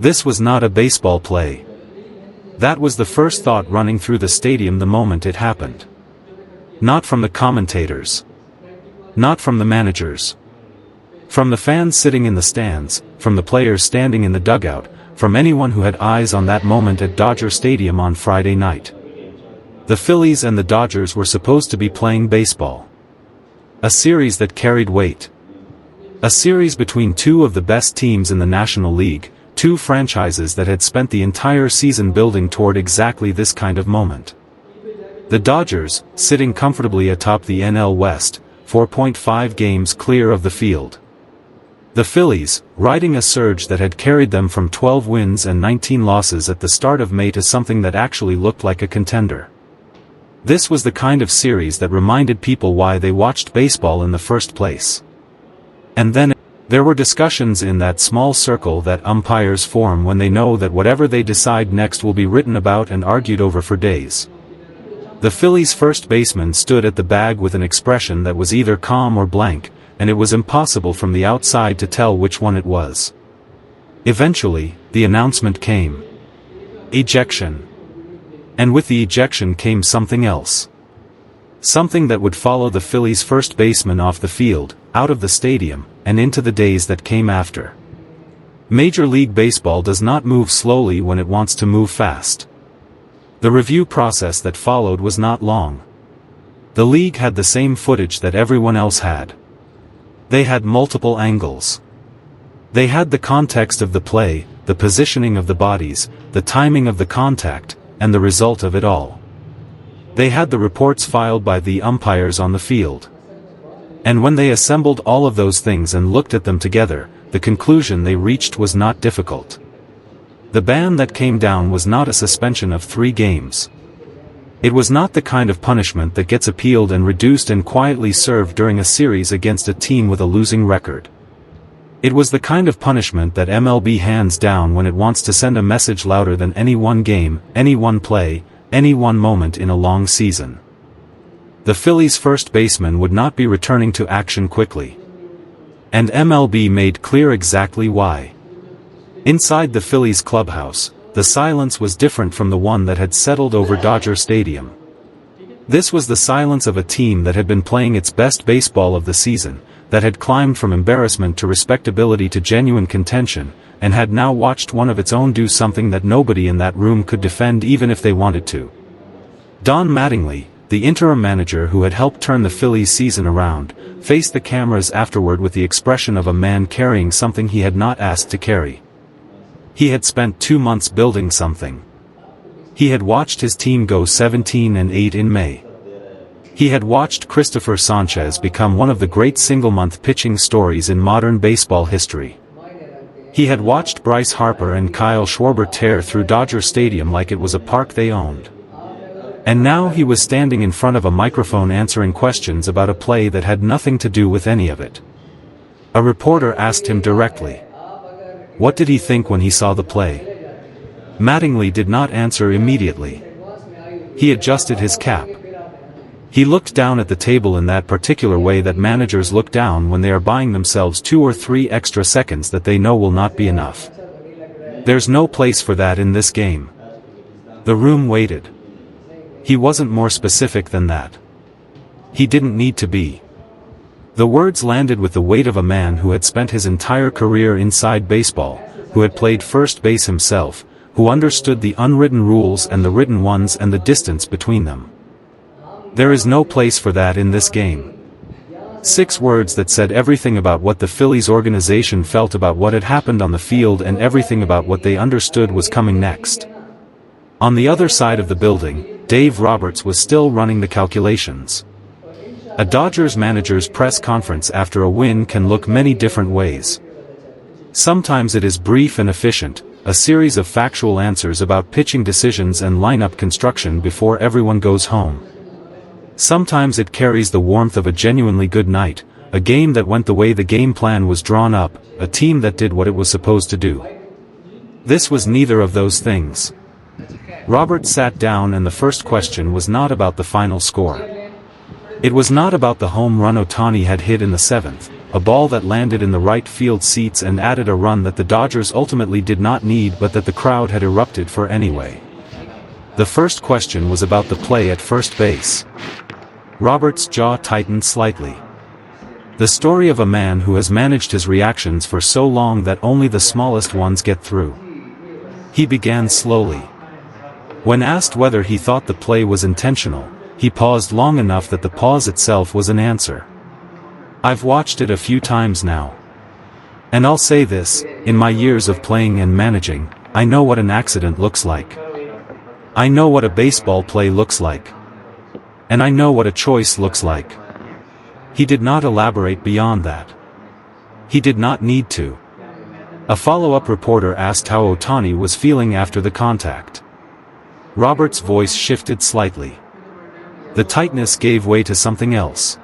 This was not a baseball play. That was the first thought running through the stadium the moment it happened. Not from the commentators. Not from the managers. From the fans sitting in the stands, from the players standing in the dugout, from anyone who had eyes on that moment at Dodger Stadium on Friday night. The Phillies and the Dodgers were supposed to be playing baseball. A series that carried weight. A series between two of the best teams in the National League, two franchises that had spent the entire season building toward exactly this kind of moment. The Dodgers, sitting comfortably atop the NL West, 4.5 games clear of the field. The Phillies, riding a surge that had carried them from 12 wins and 19 losses at the start of May to something that actually looked like a contender. This was the kind of series that reminded people why they watched baseball in the first place. And then, there were discussions in that small circle that umpires form when they know that whatever they decide next will be written about and argued over for days. The Phillies' first baseman stood at the bag with an expression that was either calm or blank, and it was impossible from the outside to tell which one it was. Eventually, the announcement came. Ejection. And with the ejection came something else. Something that would follow the Phillies' first baseman off the field, out of the stadium, and into the days that came after. Major League Baseball does not move slowly when it wants to move fast. The review process that followed was not long. The league had the same footage that everyone else had. They had multiple angles. They had the context of the play, the positioning of the bodies, the timing of the contact, and the result of it all. They had the reports filed by the umpires on the field. And when they assembled all of those things and looked at them together, the conclusion they reached was not difficult. The ban that came down was not a suspension of 3 games. It was not the kind of punishment that gets appealed and reduced and quietly served during a series against a team with a losing record. It was the kind of punishment that MLB hands down when it wants to send a message louder than any one game, any one play, any one moment in a long season. The Phillies' first baseman would not be returning to action quickly. And MLB made clear exactly why. Inside the Phillies clubhouse, the silence was different from the one that had settled over Dodger Stadium. This was the silence of a team that had been playing its best baseball of the season, that had climbed from embarrassment to respectability to genuine contention, and had now watched one of its own do something that nobody in that room could defend even if they wanted to. Don Mattingly, the interim manager who had helped turn the Phillies season around, faced the cameras afterward with the expression of a man carrying something he had not asked to carry. He had spent 2 months building something. He had watched his team go 17-8 in May. He had watched Christopher Sanchez become one of the great single-month pitching stories in modern baseball history. He had watched Bryce Harper and Kyle Schwarber tear through Dodger Stadium like it was a park they owned. And now he was standing in front of a microphone answering questions about a play that had nothing to do with any of it. A reporter asked him directly, what did he think when he saw the play? Mattingly did not answer immediately. He adjusted his cap. He looked down at the table in that particular way that managers look down when they are buying themselves 2 or 3 extra seconds that they know will not be enough. There's no place for that in this game. The room waited. He wasn't more specific than that. He didn't need to be. The words landed with the weight of a man who had spent his entire career inside baseball, who had played first base himself, who understood the unwritten rules and the written ones and the distance between them. There is no place for that in this game. 6 words that said everything about what the Phillies organization felt about what had happened on the field and everything about what they understood was coming next. On the other side of the building, Dave Roberts was still running the calculations. A Dodgers manager's press conference after a win can look many different ways. Sometimes it is brief and efficient, a series of factual answers about pitching decisions and lineup construction before everyone goes home. Sometimes it carries the warmth of a genuinely good night, a game that went the way the game plan was drawn up, a team that did what it was supposed to do. This was neither of those things. Robert sat down and the first question was not about the final score. It was not about the home run Ohtani had hit in the 7th, a ball that landed in the right field seats and added a run that the Dodgers ultimately did not need but that the crowd had erupted for anyway. The first question was about the play at first base. Robert's jaw tightened slightly. The story of a man who has managed his reactions for so long that only the smallest ones get through. He began slowly. When asked whether he thought the play was intentional, he paused long enough that the pause itself was an answer. I've watched it a few times now. And I'll say this, in my years of playing and managing, I know what an accident looks like. I know what a baseball play looks like. And I know what a choice looks like. He did not elaborate beyond that. He did not need to. A follow-up reporter asked how Ohtani was feeling after the contact. Robert's voice shifted slightly. The tightness gave way to something else.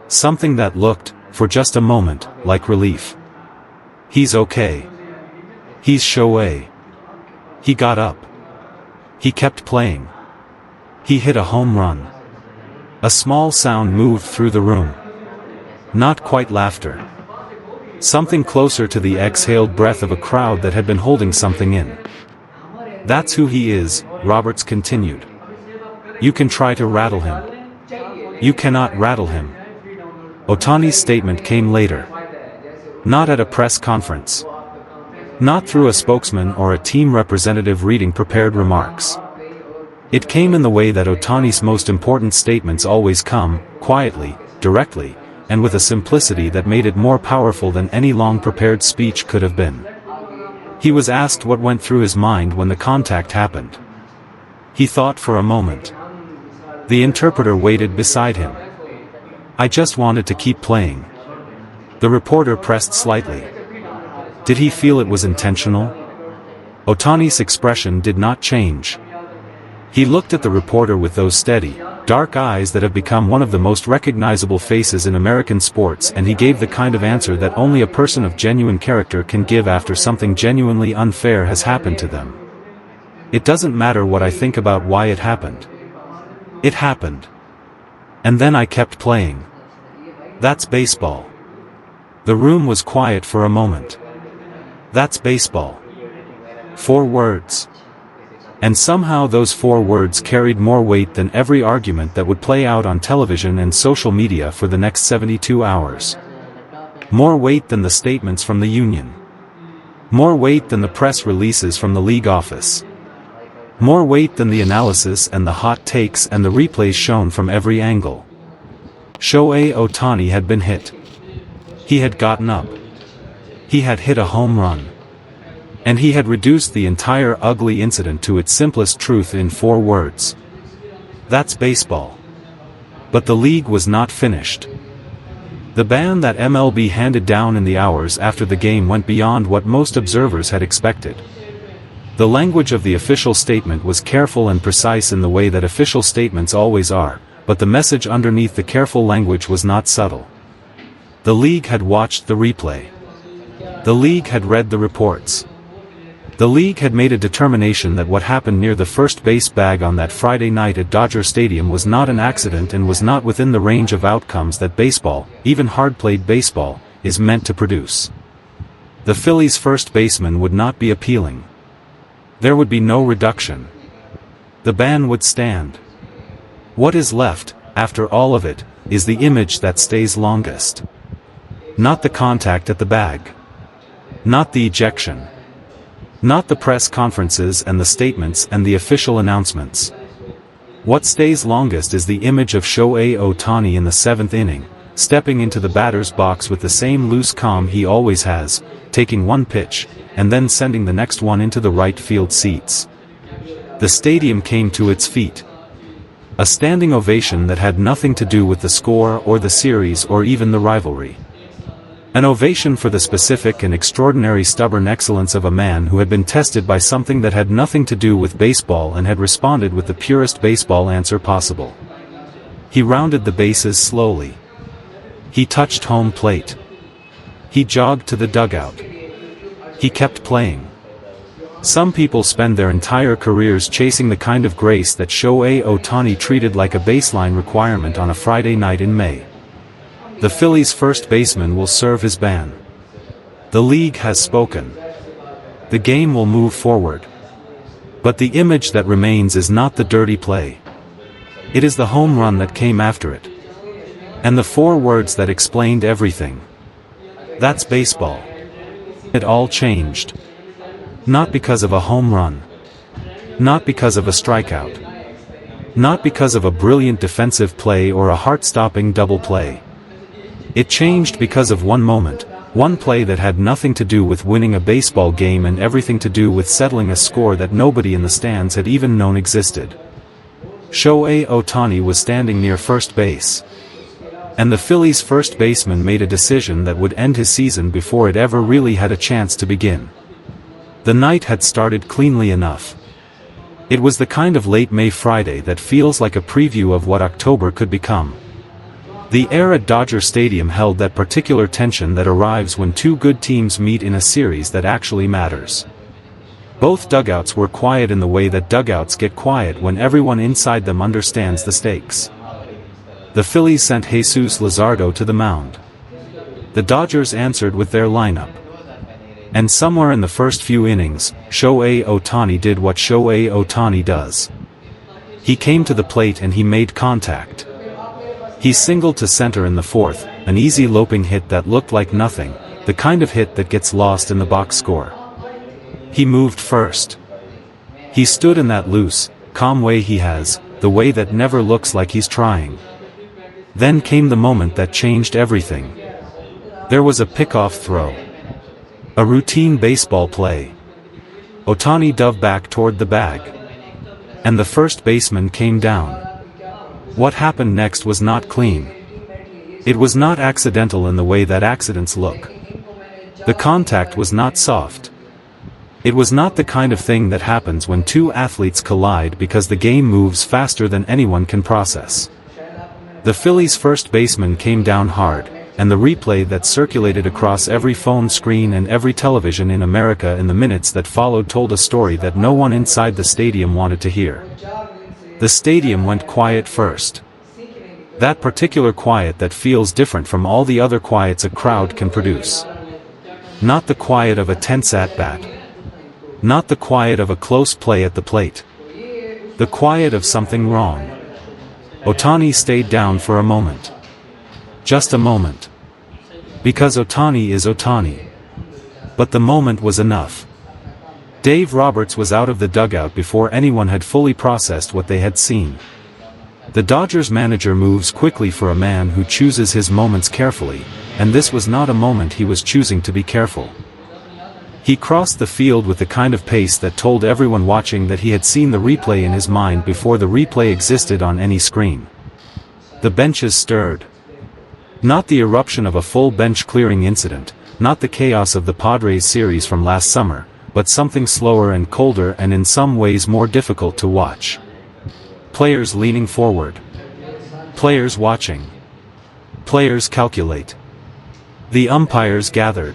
Something that looked, for just a moment, like relief. He's okay. He's Shohei. He got up. He kept playing. He hit a home run. A small sound moved through the room. Not quite laughter. Something closer to the exhaled breath of a crowd that had been holding something in. That's who he is, Roberts continued. You can try to rattle him. You cannot rattle him. Ohtani's statement came later. Not at a press conference. Not through a spokesman or a team representative reading prepared remarks. It came in the way that Ohtani's most important statements always come, quietly, directly, and with a simplicity that made it more powerful than any long-prepared speech could have been. He was asked what went through his mind when the contact happened. He thought for a moment. The interpreter waited beside him. I just wanted to keep playing. The reporter pressed slightly. Did he feel it was intentional? Ohtani's expression did not change. He looked at the reporter with those steady, dark eyes that have become one of the most recognizable faces in American sports, and he gave the kind of answer that only a person of genuine character can give after something genuinely unfair has happened to them. It doesn't matter what I think about why it happened. It happened. And then I kept playing. That's baseball. The room was quiet for a moment. That's baseball. 4 words. And somehow those 4 words carried more weight than every argument that would play out on television and social media for the next 72 hours. More weight than the statements from the union. More weight than the press releases from the league office. More weight than the analysis and the hot takes and the replays shown from every angle. Shohei Ohtani had been hit. He had gotten up. He had hit a home run. And he had reduced the entire ugly incident to its simplest truth in 4 words. That's baseball. But the league was not finished. The ban that MLB handed down in the hours after the game went beyond what most observers had expected. The language of the official statement was careful and precise in the way that official statements always are, but the message underneath the careful language was not subtle. The league had watched the replay. The league had read the reports. The league had made a determination that what happened near the first base bag on that Friday night at Dodger Stadium was not an accident and was not within the range of outcomes that baseball, even hard-played baseball, is meant to produce. The Phillies' first baseman would not be appealing. There would be no reduction. The ban would stand. What is left, after all of it, is the image that stays longest. Not the contact at the bag. Not the ejection. Not the press conferences and the statements and the official announcements. What stays longest is the image of Shohei Ohtani in the 7th inning, stepping into the batter's box with the same loose calm he always has, taking one pitch, and then sending the next one into the right field seats. The stadium came to its feet. A standing ovation that had nothing to do with the score or the series or even the rivalry. An ovation for the specific and extraordinary stubborn excellence of a man who had been tested by something that had nothing to do with baseball and had responded with the purest baseball answer possible. He rounded the bases slowly. He touched home plate. He jogged to the dugout. He kept playing. Some people spend their entire careers chasing the kind of grace that Shohei Ohtani treated like a baseline requirement on a Friday night in May. The Phillies' first baseman will serve his ban. The league has spoken. The game will move forward. But the image that remains is not the dirty play. It is the home run that came after it. And the 4 words that explained everything. That's baseball. It all changed. Not because of a home run. Not because of a strikeout. Not because of a brilliant defensive play or a heart-stopping double play. It changed because of one moment, one play that had nothing to do with winning a baseball game and everything to do with settling a score that nobody in the stands had even known existed. Shohei Ohtani was standing near first base. And the Phillies' first baseman made a decision that would end his season before it ever really had a chance to begin. The night had started cleanly enough. It was the kind of late May Friday that feels like a preview of what October could become. The air at Dodger Stadium held that particular tension that arrives when 2 good teams meet in a series that actually matters. Both dugouts were quiet in the way that dugouts get quiet when everyone inside them understands the stakes. The Phillies sent Jesus Luzardo to the mound. The Dodgers answered with their lineup. And somewhere in the first few innings, Shohei Ohtani did what Shohei Ohtani does. He came to the plate and he made contact. He singled to center in the 4th, an easy loping hit that looked like nothing, the kind of hit that gets lost in the box score. He moved first. He stood in that loose, calm way he has, the way that never looks like he's trying. Then came the moment that changed everything. There was a pickoff throw. A routine baseball play. Ohtani dove back toward the bag. And the first baseman came down. What happened next was not clean. It was not accidental in the way that accidents look. The contact was not soft. It was not the kind of thing that happens when 2 athletes collide because the game moves faster than anyone can process. The Phillies' first baseman came down hard, and the replay that circulated across every phone screen and every television in America in the minutes that followed told a story that no one inside the stadium wanted to hear. The stadium went quiet first. That particular quiet that feels different from all the other quiets a crowd can produce. Not the quiet of a tense at-bat. Not the quiet of a close play at the plate. The quiet of something wrong. Ohtani stayed down for a moment. Just a moment. Because Ohtani is Ohtani. But the moment was enough. Dave Roberts was out of the dugout before anyone had fully processed what they had seen. The Dodgers manager moves quickly for a man who chooses his moments carefully, and this was not a moment he was choosing to be careful. He crossed the field with the kind of pace that told everyone watching that he had seen the replay in his mind before the replay existed on any screen. The benches stirred. Not the eruption of a full bench clearing incident, not the chaos of the Padres series from last summer, but something slower and colder and in some ways more difficult to watch. Players leaning forward. Players watching. Players calculate. The umpires gathered.